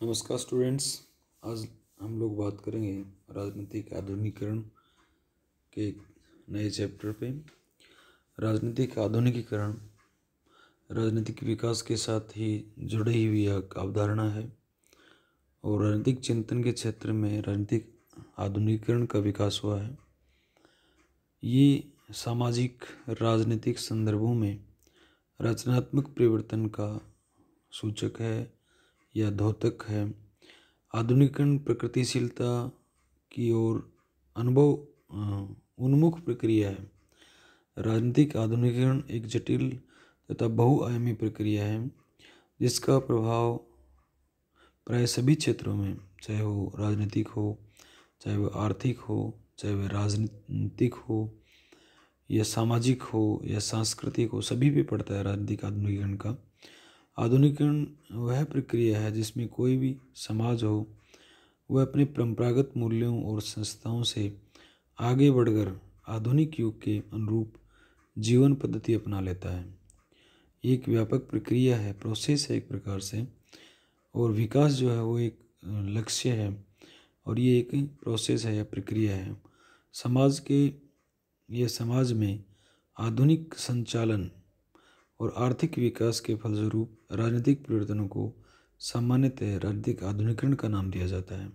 नमस्कार स्टूडेंट्स। आज हम लोग बात करेंगे राजनीतिक आधुनिकीकरण के एक नए चैप्टर पे। राजनीतिक आधुनिकीकरण राजनीतिक विकास के साथ ही जुड़ी हुई एक अवधारणा है और राजनीतिक चिंतन के क्षेत्र में राजनीतिक आधुनिकीकरण का विकास हुआ है। ये सामाजिक राजनीतिक संदर्भों में रचनात्मक परिवर्तन का सूचक है या द्योतक है। आधुनिकीकरण प्रगतिशीलता की ओर अनुभव उन्मुख प्रक्रिया है। राजनीतिक आधुनिकीकरण एक जटिल तथा बहुआयामी प्रक्रिया है जिसका प्रभाव प्राय सभी क्षेत्रों में, चाहे वो राजनीतिक हो, चाहे वो आर्थिक हो, चाहे वह राजनीतिक हो या सामाजिक हो या सांस्कृतिक हो, सभी पे पड़ता है राजनीतिक आधुनिकीकरण का। आधुनिकीकरण वह प्रक्रिया है जिसमें कोई भी समाज हो वह अपने परंपरागत मूल्यों और संस्थाओं से आगे बढ़कर आधुनिक युग के अनुरूप जीवन पद्धति अपना लेता है। एक व्यापक प्रक्रिया है, प्रोसेस है एक प्रकार से, और विकास जो है वो एक लक्ष्य है और ये एक प्रोसेस है या प्रक्रिया है। समाज में आधुनिक संचालन और आर्थिक विकास के फलस्वरूप राजनीतिक परिवर्तनों को सामान्यतः राजनीतिक आधुनिकीकरण का नाम दिया जाता है।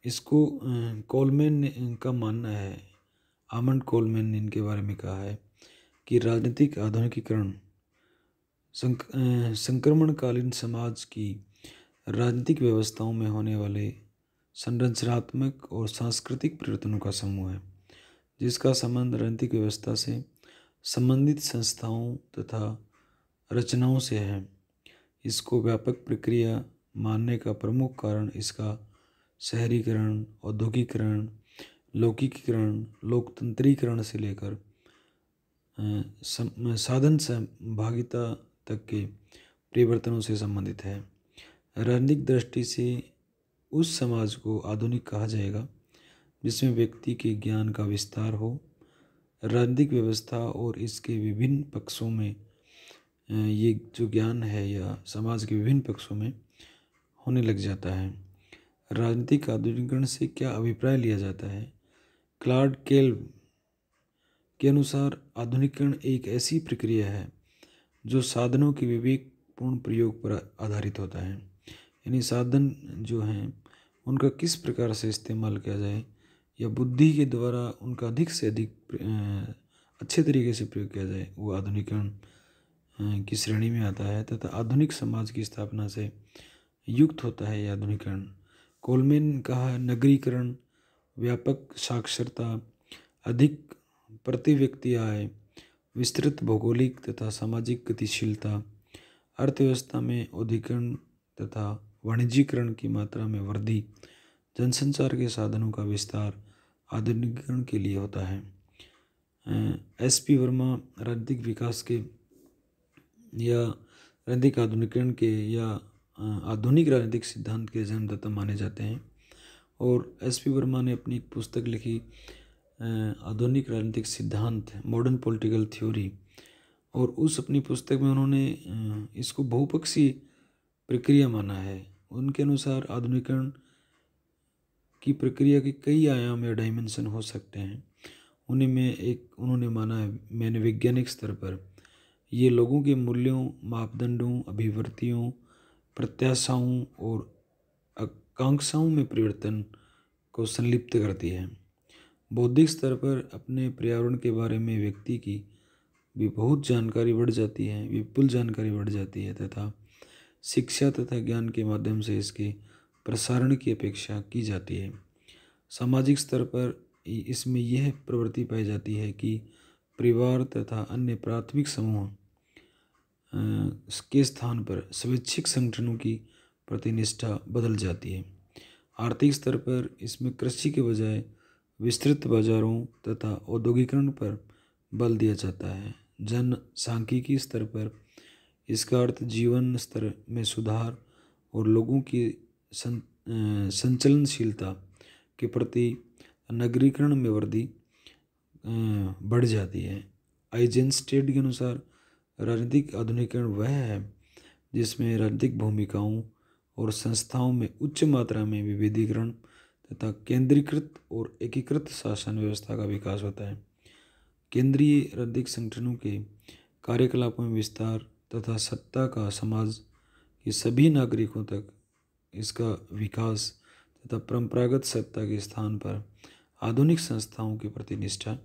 इसको कोलमैन का मानना है, आमंड कोलमैन ने इनके बारे में कहा है कि राजनीतिक आधुनिकीकरण संक्रमणकालीन समाज की राजनीतिक व्यवस्थाओं में होने वाले संरचनात्मक और सांस्कृतिक परिवर्तनों का समूह है जिसका संबंध राजनीतिक व्यवस्था से संबंधित संस्थाओं तथा रचनाओं से है। इसको व्यापक प्रक्रिया मानने का प्रमुख कारण इसका शहरीकरण, औद्योगिकरण, लौकिकीकरण, लोकतंत्रीकरण से लेकर साधन सहभागिता तक के परिवर्तनों से संबंधित है। राजनीतिक दृष्टि से उस समाज को आधुनिक कहा जाएगा जिसमें व्यक्ति के ज्ञान का विस्तार हो, राजनीतिक व्यवस्था और इसके विभिन्न पक्षों में ये जो ज्ञान है या समाज के विभिन्न पक्षों में होने लग जाता है। राजनीतिक आधुनिकीकरण से क्या अभिप्राय लिया जाता है? क्लॉड केल्व के अनुसार आधुनिकीकरण एक ऐसी प्रक्रिया है जो साधनों के विवेकपूर्ण प्रयोग पर आधारित होता है। यानी साधन जो हैं उनका किस प्रकार से इस्तेमाल किया जाए या बुद्धि के द्वारा उनका अधिक से अधिक अच्छे तरीके से प्रयोग किया जाए, वो आधुनिकीकरण की श्रेणी में आता है तथा आधुनिक समाज की स्थापना से युक्त होता है यह आधुनिकीकरण। कोलमैन ने कहा, नगरीकरण, व्यापक साक्षरता, अधिक प्रति व्यक्ति आय, विस्तृत भौगोलिक तथा सामाजिक गतिशीलता, अर्थव्यवस्था में औद्योगिकरण तथा वाणिज्यीकरण की मात्रा में वृद्धि, जनसंचार के साधनों का विस्तार आधुनिकीकरण के लिए होता है। एस.पी. वर्मा राजनीतिक विकास के या राजनीतिक आधुनिकीकरण के या आधुनिक राजनीतिक सिद्धांत के जन्मदाता माने जाते हैं और एस.पी. वर्मा ने अपनी एक पुस्तक लिखी, आधुनिक राजनीतिक सिद्धांत, मॉडर्न पॉलिटिकल थ्योरी, और उस अपनी पुस्तक में उन्होंने इसको बहुपक्षीय प्रक्रिया माना है। उनके अनुसार आधुनिकीकरण की प्रक्रिया के कई आयाम या डायमेंशन हो सकते हैं। उन्होंने माना है मनोवैज्ञानिक स्तर पर ये लोगों के मूल्यों, मापदंडों, अभिवृत्तियों, प्रत्याशाओं और आकांक्षाओं में परिवर्तन को संलिप्त करती है। बौद्धिक स्तर पर अपने पर्यावरण के बारे में व्यक्ति की भी बहुत जानकारी बढ़ जाती है, विपुल जानकारी बढ़ जाती है तथा शिक्षा तथा ज्ञान के माध्यम से इसके प्रसारण की अपेक्षा की जाती है। सामाजिक स्तर पर इसमें यह प्रवृत्ति पाई जाती है कि परिवार तथा अन्य प्राथमिक समूह के स्थान पर स्वैच्छिक संगठनों की प्रतिनिष्ठा बदल जाती है। आर्थिक स्तर पर इसमें कृषि के बजाय विस्तृत बाजारों तथा औद्योगिकरण पर बल दिया जाता है। जनसांख्यिकी स्तर पर इसका अर्थ जीवन स्तर में सुधार और लोगों की संचलनशीलता के प्रति नगरीकरण में वृद्धि बढ़ जाती है। आइजेंस्टेड के अनुसार राजनीतिक आधुनिकीकरण वह है जिसमें राजनीतिक भूमिकाओं और संस्थाओं में उच्च मात्रा में विविधीकरण तथा केंद्रीकृत और एकीकृत शासन व्यवस्था का विकास होता है। केंद्रीय रैंदिक संगठनों के कार्यकलापों में विस्तार तथा सत्ता का समाज के सभी नागरिकों तक इसका विकास तथा परंपरागत सत्ता के स्थान पर आधुनिक संस्थाओं के प्रति निष्ठा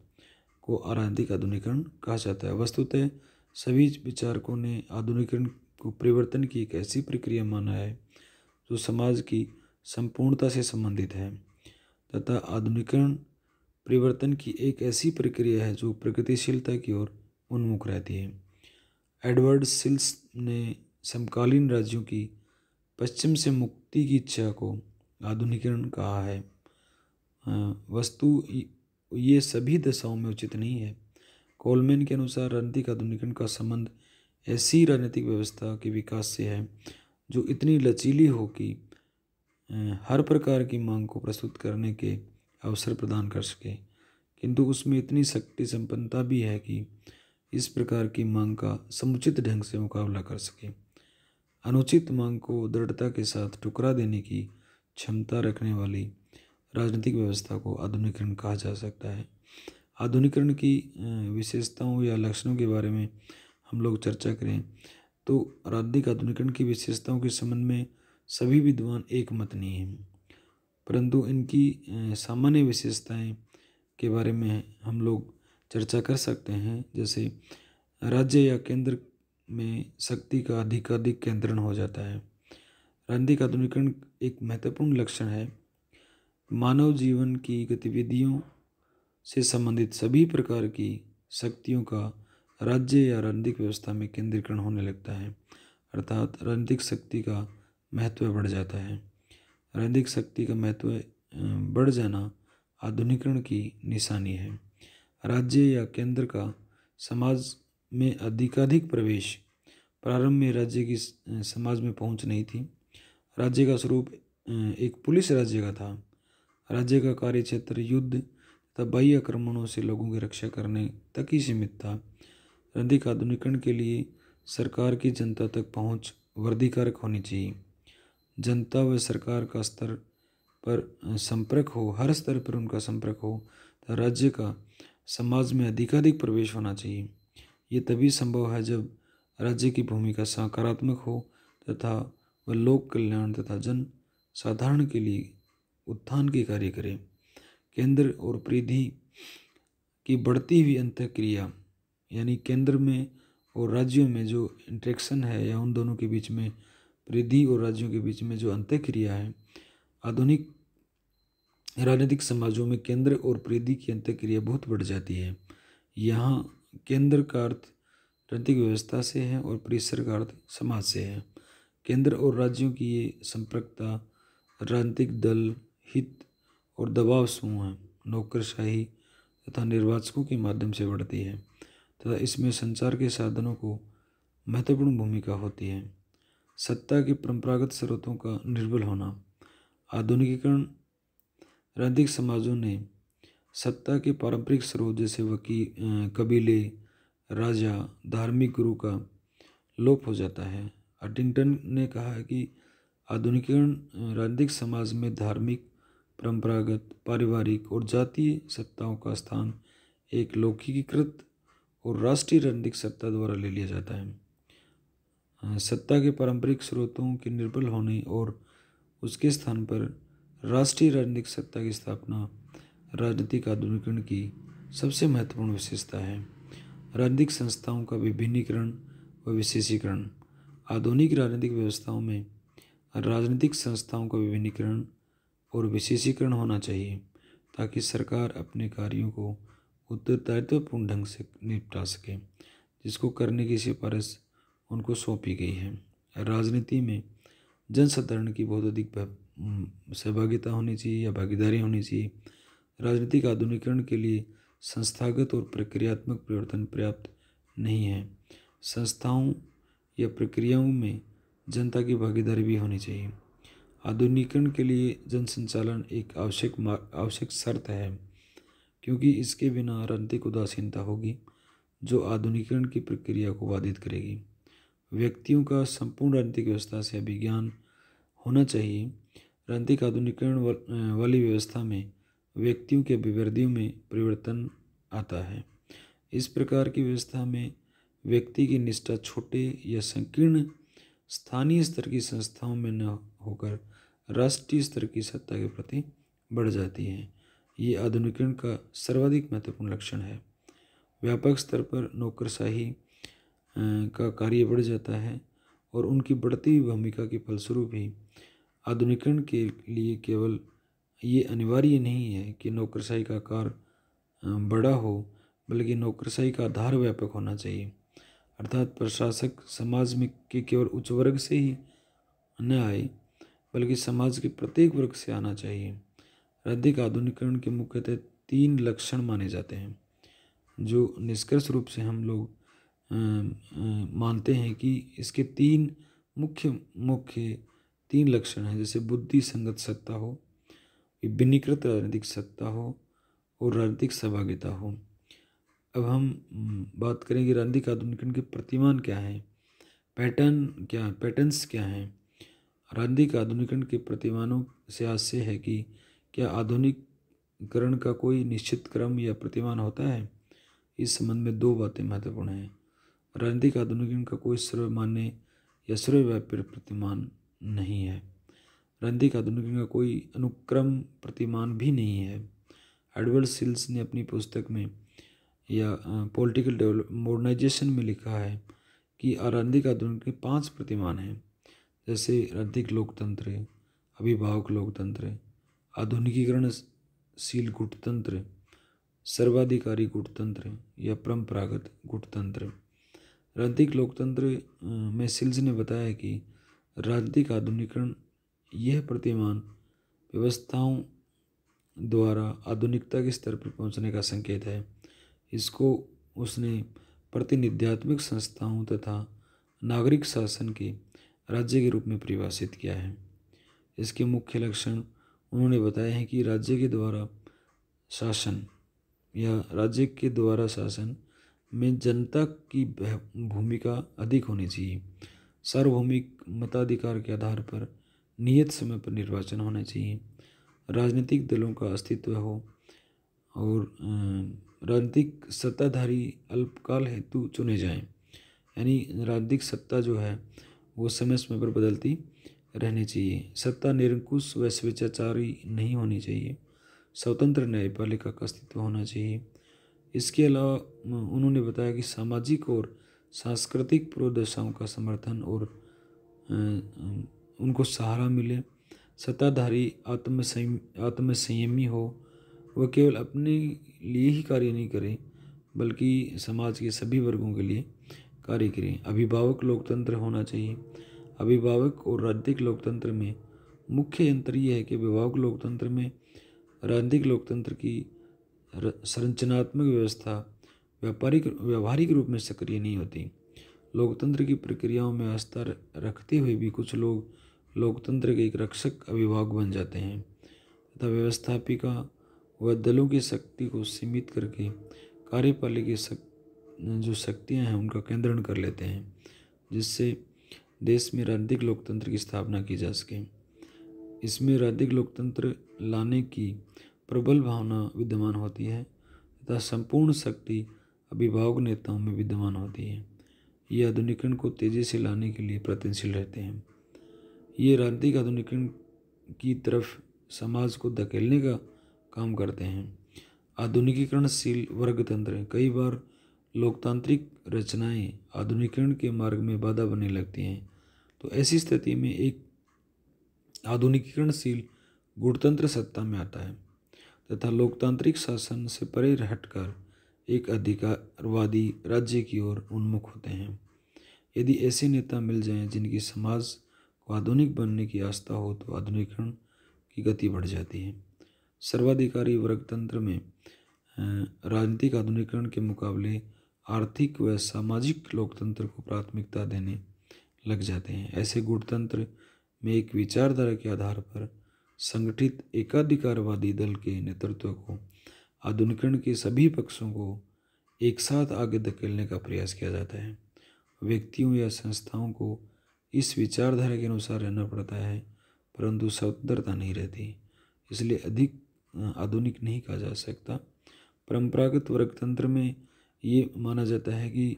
को आरंभिक आधुनिकीकरण कहा जाता है। वस्तुतः सभी विचारकों ने आधुनिकीकरण को परिवर्तन की एक ऐसी प्रक्रिया माना है जो समाज की संपूर्णता से संबंधित है तथा आधुनिकीकरण परिवर्तन की एक ऐसी प्रक्रिया है जो प्रगतिशीलता की ओर उन्मुख रहती है। एडवर्ड सिल्स ने समकालीन राज्यों की पश्चिम से मुक्ति की इच्छा को आधुनिकीकरण कहा है। वस्तु ये सभी दशाओं में उचित नहीं है। कोलमैन के अनुसार राजनीतिक आधुनिकीकरण का संबंध ऐसी राजनीतिक व्यवस्था के विकास से है जो इतनी लचीली हो कि हर प्रकार की मांग को प्रस्तुत करने के अवसर प्रदान कर सके, किंतु उसमें इतनी शक्ति संपन्नता भी है कि इस प्रकार की मांग का समुचित ढंग से मुकाबला कर सके। अनुचित मांग को दृढ़ता के साथ ठुकरा देने की क्षमता रखने वाली राजनीतिक व्यवस्था को आधुनिकीकरण कहा जा सकता है। आधुनिकीकरण की विशेषताओं या लक्षणों के बारे में हम लोग चर्चा करें तो राजनीतिक आधुनिकीकरण की विशेषताओं के संबंध में सभी विद्वान एक मत नहीं हैं, परंतु इनकी सामान्य विशेषताएं के बारे में हम लोग चर्चा कर सकते हैं। जैसे राज्य या केंद्र में शक्ति का अधिकाधिक केंद्रण हो जाता है। राजनीतिक आधुनिकीकरण एक महत्वपूर्ण लक्षण है। मानव जीवन की गतिविधियों से संबंधित सभी प्रकार की शक्तियों का राज्य या राजनीतिक व्यवस्था में केंद्रीकरण होने लगता है, अर्थात राजनीतिक शक्ति का महत्व बढ़ जाता है। राजनीतिक शक्ति का महत्व बढ़ जाना आधुनिकीकरण की निशानी है। राज्य या केंद्र का समाज में अधिकाधिक प्रवेश। प्रारंभ में राज्य की समाज में पहुंच नहीं थी। राज्य का स्वरूप एक पुलिस राज्य का था। राज्य का कार्यक्षेत्र युद्ध तथा बाह्य आक्रमणों से लोगों की रक्षा करने तक ही सीमित था। राजनीतिक आधुनिकीकरण के लिए सरकार की जनता तक पहुंच वर्धिकारक होनी चाहिए। जनता व सरकार का स्तर पर संपर्क हो, हर स्तर पर उनका संपर्क हो, तो राज्य का समाज में अधिकाधिक प्रवेश होना चाहिए। ये तभी संभव है जब राज्य की भूमिका सकारात्मक हो तथा वह लोक कल्याण तथा जन साधारण के लिए उत्थान के कार्य करे। केंद्र और परिधि की बढ़ती हुई अंतःक्रिया, यानी केंद्र में और राज्यों में जो इंटरेक्शन है या उन दोनों के बीच में, परिधि और राज्यों के बीच में जो अंतःक्रिया है, आधुनिक राजनीतिक समाजों में केंद्र और परिधि की अंतःक्रिया बहुत बढ़ जाती है। यहाँ केंद्र का अर्थ राजनीतिक व्यवस्था से है और परिसर का अर्थ समाज से है। केंद्र और राज्यों की ये संपर्कता राजनीतिक दल, हित और दबाव समूह है, नौकरशाही तथा निर्वाचकों के माध्यम से बढ़ती है तथा इसमें संचार के साधनों को महत्वपूर्ण भूमिका होती है। सत्ता के परंपरागत स्रोतों का निर्बल होना। आधुनिकीकरण राजनीतिक समाजों ने सत्ता के पारंपरिक स्रोत जैसे वकील, कबीले, राजा, धार्मिक गुरु का लोप हो जाता है। हंटिंगटन ने कहा है कि आधुनिकीकरण राजनीतिक समाज में धार्मिक, परंपरागत, पारिवारिक और जातीय सत्ताओं का स्थान एक लौकिकीकृत और राष्ट्रीय राजनीतिक सत्ता द्वारा ले लिया जाता है। सत्ता के पारंपरिक स्रोतों के निर्बल होने और उसके स्थान पर राष्ट्रीय राजनीतिक सत्ता की स्थापना राजनीतिक आधुनिकीकरण की सबसे महत्वपूर्ण विशेषता है। राजनीतिक संस्थाओं का विभिन्नीकरण व विशेषीकरण। आधुनिक राजनीतिक व्यवस्थाओं में राजनीतिक संस्थाओं का विभिन्नीकरण और विशेषीकरण होना चाहिए ताकि सरकार अपने कार्यों को उत्तरदायित्वपूर्ण ढंग से निपटा सके, जिसको करने की सिफारिश उनको सौंपी गई है। राजनीति में जनसाधारण की बहुत अधिक सहभागिता होनी चाहिए या भागीदारी होनी चाहिए। राजनीतिक आधुनिकीकरण के लिए संस्थागत और प्रक्रियात्मक परिवर्तन पर्याप्त नहीं है। संस्थाओं या प्रक्रियाओं में जनता की भागीदारी भी होनी चाहिए। आधुनिकीकरण के लिए जन संचालन एक आवश्यक शर्त है, क्योंकि इसके बिना राजनीतिक उदासीनता होगी जो आधुनिकीकरण की प्रक्रिया को बाधित करेगी। व्यक्तियों का संपूर्ण राजनीतिक व्यवस्था से अभिज्ञान होना चाहिए। राजनीतिक आधुनिकीकरण वाली व्यवस्था में व्यक्तियों के अभिवृद्धियों में परिवर्तन आता है। इस प्रकार की व्यवस्था में व्यक्ति की निष्ठा छोटे या संकीर्ण स्थानीय स्तर की संस्थाओं में न होकर राष्ट्रीय स्तर की सत्ता के प्रति बढ़ जाती है। ये आधुनिकीकरण का सर्वाधिक महत्वपूर्ण लक्षण है। व्यापक स्तर पर नौकरशाही का कार्य बढ़ जाता है और उनकी बढ़ती हुई भूमिका के फलस्वरूप ही आधुनिकीकरण के लिए केवल ये अनिवार्य नहीं है कि नौकरशाही का आकार बड़ा हो, बल्कि नौकरशाही का आधार व्यापक होना चाहिए। अर्थात प्रशासक समाज में के केवल उच्च वर्ग से ही न आए, बल्कि समाज के प्रत्येक वर्ग से आना चाहिए। राजनीतिक आधुनिकीकरण के मुख्यतः 3 लक्षण माने जाते हैं, जो निष्कर्ष रूप से हम लोग मानते हैं कि इसके 3 मुख्य 3 लक्षण हैं। जैसे बुद्धि संगत सत्ता हो, विभिन्नीकृत राजनीतिक सत्ता हो और राजनीतिक सहभागिता हो। अब हम बात करेंगे राजनीतिक आधुनिकीकरण के प्रतिमान क्या हैं, पैटर्न्स क्या हैं। राजनीतिक आधुनिकीकरण के प्रतिमानों से आशय है कि क्या आधुनिकीकरण का कोई निश्चित क्रम या प्रतिमान होता है। इस संबंध में 2 बातें महत्वपूर्ण हैं। राजनीतिक आधुनिकीकरण का कोई सर्वमान्य या सर्वव्यापी प्रतिमान नहीं है। राजनीतिक आधुनिकीकरण का कोई अनुक्रम प्रतिमान भी नहीं है। एडवर्ड सिल्स ने अपनी पुस्तक में या पॉलिटिकल मॉडर्नाइजेशन में लिखा है कि राजनीतिक आधुनिकीकरण के 5 प्रतिमान हैं। जैसे राजनीतिक लोकतंत्र, अभिभावक लोकतंत्र, आधुनिकीकरणशील गुटतंत्र, सर्वाधिकारी गुटतंत्र या परंपरागत गुटतंत्र। राजनीतिक लोकतंत्र में सिल्स ने बताया कि राजनीतिक आधुनिकीकरण यह प्रतिमान व्यवस्थाओं द्वारा आधुनिकता के स्तर पर पहुंचने का संकेत है। इसको उसने प्रतिनिध्यात्मक संस्थाओं तथा नागरिक शासन के राज्य के रूप में परिभाषित किया है। इसके मुख्य लक्षण उन्होंने बताए हैं कि राज्य के द्वारा शासन में जनता की भूमिका अधिक होनी चाहिए। सार्वभौमिक मताधिकार के आधार पर नियत समय पर निर्वाचन होना चाहिए। राजनीतिक दलों का अस्तित्व हो और राजनीतिक सत्ताधारी अल्पकाल हेतु चुने जाएं। यानी राजनीतिक सत्ता जो है वो समय समय पर बदलती रहनी चाहिए। सत्ता निरंकुश व स्वेच्छाचारी नहीं होनी चाहिए। स्वतंत्र न्यायपालिका का अस्तित्व होना चाहिए। इसके अलावा उन्होंने बताया कि सामाजिक और सांस्कृतिक पूर्वदशाओं का समर्थन और उनको सहारा मिले। सत्ताधारी आत्मसंयमी हो, वह केवल अपने लिए ही कार्य नहीं करे, बल्कि समाज के सभी वर्गों के लिए कार्य करें। अभिभावक लोकतंत्र होना चाहिए। अभिभावक और राजनीतिक लोकतंत्र में मुख्य अंतर यह है कि अभिभावक लोकतंत्र में राजनीतिक लोकतंत्र की संरचनात्मक व्यवस्था व्यावहारिक रूप में सक्रिय नहीं होती। लोकतंत्र की प्रक्रियाओं में आस्था रखते हुए भी कुछ लोग लोकतंत्र के एक रक्षक अभिभावक बन जाते हैं तथा व्यवस्थापिका व दलों की शक्ति को सीमित करके कार्यपालिका जो शक्तियाँ हैं उनका केंद्रण कर लेते हैं, जिससे देश में राजनीतिक लोकतंत्र की स्थापना की जा सके। इसमें राजनीतिक लोकतंत्र लाने की प्रबल भावना विद्यमान होती है तथा संपूर्ण शक्ति अभिभावक नेताओं में विद्यमान होती है। ये आधुनिकीकरण को तेजी से लाने के लिए प्रयत्नशील रहते हैं। ये राजनीतिक आधुनिकीकरण की तरफ समाज को धकेलने का काम करते हैं। आधुनिकीकरणशील वर्गतंत्र कई बार लोकतांत्रिक रचनाएं आधुनिकीकरण के मार्ग में बाधा बनने लगती हैं। तो ऐसी स्थिति में एक आधुनिकीकरणशील गुटतंत्र सत्ता में आता है तथा लोकतांत्रिक शासन से परे हटकर एक अधिकारवादी राज्य की ओर उन्मुख होते हैं। यदि ऐसे नेता मिल जाएं जिनकी समाज को आधुनिक बनने की आस्था हो, तो आधुनिकीकरण की गति बढ़ जाती है। सर्वाधिकारी वर्गतंत्र में राजनीतिक आधुनिकीकरण के मुकाबले आर्थिक व सामाजिक लोकतंत्र को प्राथमिकता देने लग जाते हैं। ऐसे गुटतंत्र में एक विचारधारा के आधार पर संगठित एकाधिकारवादी दल के नेतृत्व को आधुनिकीकरण के सभी पक्षों को एक साथ आगे धकेलने का प्रयास किया जाता है। व्यक्तियों या संस्थाओं को इस विचारधारा के अनुसार रहना पड़ता है परंतु स्वतंत्रता नहीं रहती, इसलिए अधिक आधुनिक नहीं कहा जा सकता। परंपरागत वर्गतंत्र में ये माना जाता है कि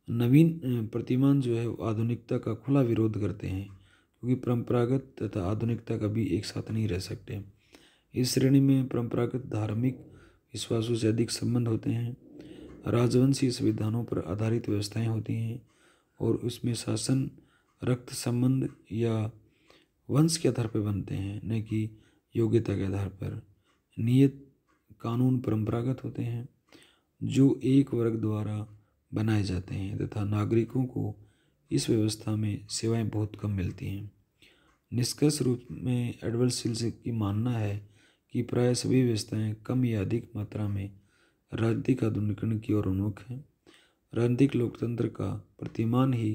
नवीन प्रतिमान जो है वो आधुनिकता का खुला विरोध करते हैं, क्योंकि परंपरागत तथा आधुनिकता कभी एक साथ नहीं रह सकते। इस श्रेणी में परंपरागत धार्मिक विश्वासों से अधिक संबंध होते हैं, राजवंशीय संविधानों पर आधारित व्यवस्थाएं होती हैं और उसमें शासन रक्त संबंध या वंश के आधार पर बनते हैं, न कि योग्यता के आधार पर। नियत कानून परंपरागत होते हैं जो एक वर्ग द्वारा बनाए जाते हैं तथा नागरिकों को इस व्यवस्था में सेवाएं बहुत कम मिलती हैं। निष्कर्ष रूप में एडवर्ड सिल्स की मानना है कि प्राय सभी व्यवस्थाएं कम या अधिक मात्रा में राजनीतिक आधुनिकीकरण की ओर उन्मुख हैं। राजनीतिक लोकतंत्र का प्रतिमान ही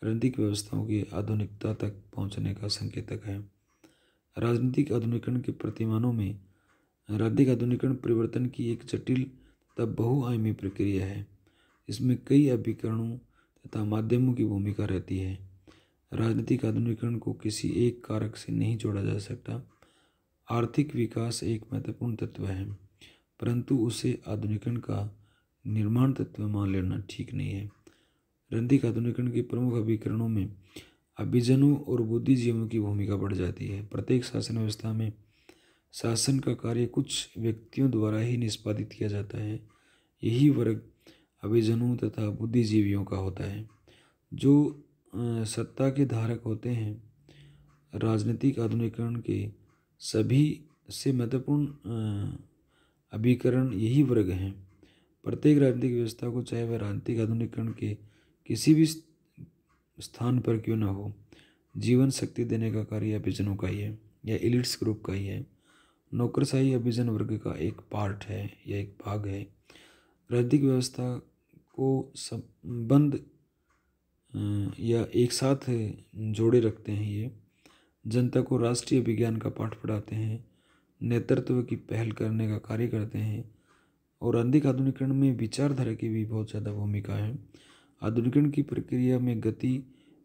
राजनीतिक व्यवस्थाओं की आधुनिकता तक पहुंचने का संकेतक है। राजनीतिक आधुनिकीकरण के प्रतिमानों में राजनीतिक आधुनिकीकरण परिवर्तन की एक जटिल तथा बहुआयामी प्रक्रिया है। इसमें कई अभिकरणों तथा माध्यमों की भूमिका रहती है। राजनीतिक आधुनिकीकरण को किसी एक कारक से नहीं जोड़ा जा सकता। आर्थिक विकास एक महत्वपूर्ण तत्व है, परंतु उसे आधुनिकीकरण का निर्माण तत्व मान लेना ठीक नहीं है। राजनीतिक आधुनिकीकरण के प्रमुख अभिकरणों में अभिजनों और बुद्धिजीवियों की भूमिका बढ़ जाती है। प्रत्येक शासन व्यवस्था में शासन का कार्य कुछ व्यक्तियों द्वारा ही निष्पादित किया जाता है। यही वर्ग अभिजनों तथा बुद्धिजीवियों का होता है, जो सत्ता के धारक होते हैं। राजनीतिक आधुनिकीकरण के सभी से महत्वपूर्ण अभिकरण यही वर्ग हैं। प्रत्येक राजनीतिक व्यवस्था को, चाहे वह राजनीतिक आधुनिकीकरण के किसी भी स्थान पर क्यों न हो, जीवन शक्ति देने का कार्य अभिजनों का ही है या एलिट्स ग्रुप का ही है। नौकरशाही अभिजन वर्ग का एक पार्ट है या एक भाग है। राजनीतिक व्यवस्था को संबंध या एक साथ जोड़े रखते हैं। ये जनता को राष्ट्रीय विज्ञान का पाठ पढ़ाते हैं, नेतृत्व की पहल करने का कार्य करते हैं और राजनीतिक आधुनिकीकरण में विचारधारा की भी बहुत ज़्यादा भूमिका है। आधुनिकीकरण की प्रक्रिया में गति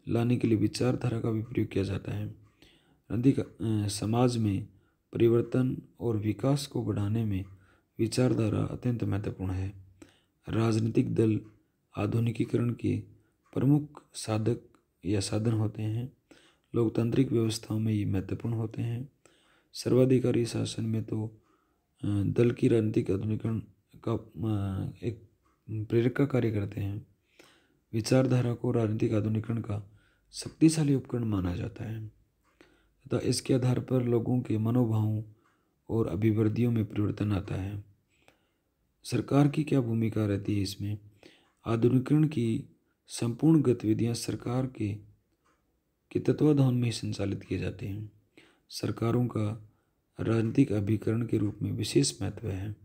लाने के लिए विचारधारा का भी प्रयोग किया जाता है। राजनीतिक समाज में परिवर्तन और विकास को बढ़ाने में विचारधारा अत्यंत महत्वपूर्ण है। राजनीतिक दल आधुनिकीकरण के प्रमुख साधक या साधन होते हैं। लोकतांत्रिक व्यवस्थाओं में ये महत्वपूर्ण होते हैं। सर्वाधिकारी शासन में तो दल की राजनीतिक आधुनिकीकरण का एक प्रेरक का कार्य करते हैं। विचारधारा को राजनीतिक आधुनिकीकरण का शक्तिशाली उपकरण माना जाता है तथा इसके आधार पर लोगों के मनोभावों और अभिवृद्धियों में परिवर्तन आता है। सरकार की क्या भूमिका रहती है इसमें? आधुनिकीकरण की संपूर्ण गतिविधियां सरकार के तत्वाधान में ही संचालित की जाती हैं। सरकारों का राजनीतिक अभिकरण के रूप में विशेष महत्व है।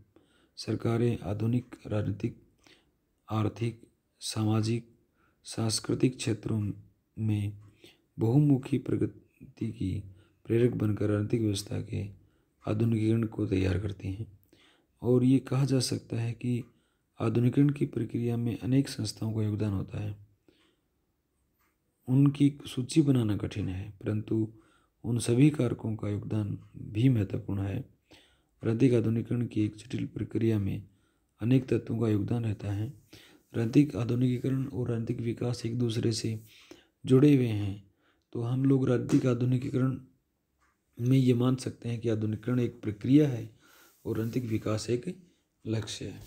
सरकारें आधुनिक राजनीतिक, आर्थिक, सामाजिक, सांस्कृतिक क्षेत्रों में बहुमुखी प्रगति की प्रेरक बनकर राजनीतिक व्यवस्था के आधुनिकीकरण को तैयार करती हैं। और ये कहा जा सकता है कि आधुनिकीकरण की प्रक्रिया में अनेक संस्थाओं का योगदान होता है। उनकी सूची बनाना कठिन है, परंतु उन सभी कारकों का योगदान भी महत्वपूर्ण है। राजनीतिक आधुनिकीकरण की एक जटिल प्रक्रिया में अनेक तत्वों का योगदान रहता है। राजनीतिक आधुनिकीकरण और राजनीतिक विकास एक दूसरे से जुड़े हुए हैं। तो हम लोग राजनीतिक आधुनिकीकरण में ये मान सकते हैं कि आधुनिकीकरण एक प्रक्रिया है और राजनीतिक विकास एक लक्ष्य है।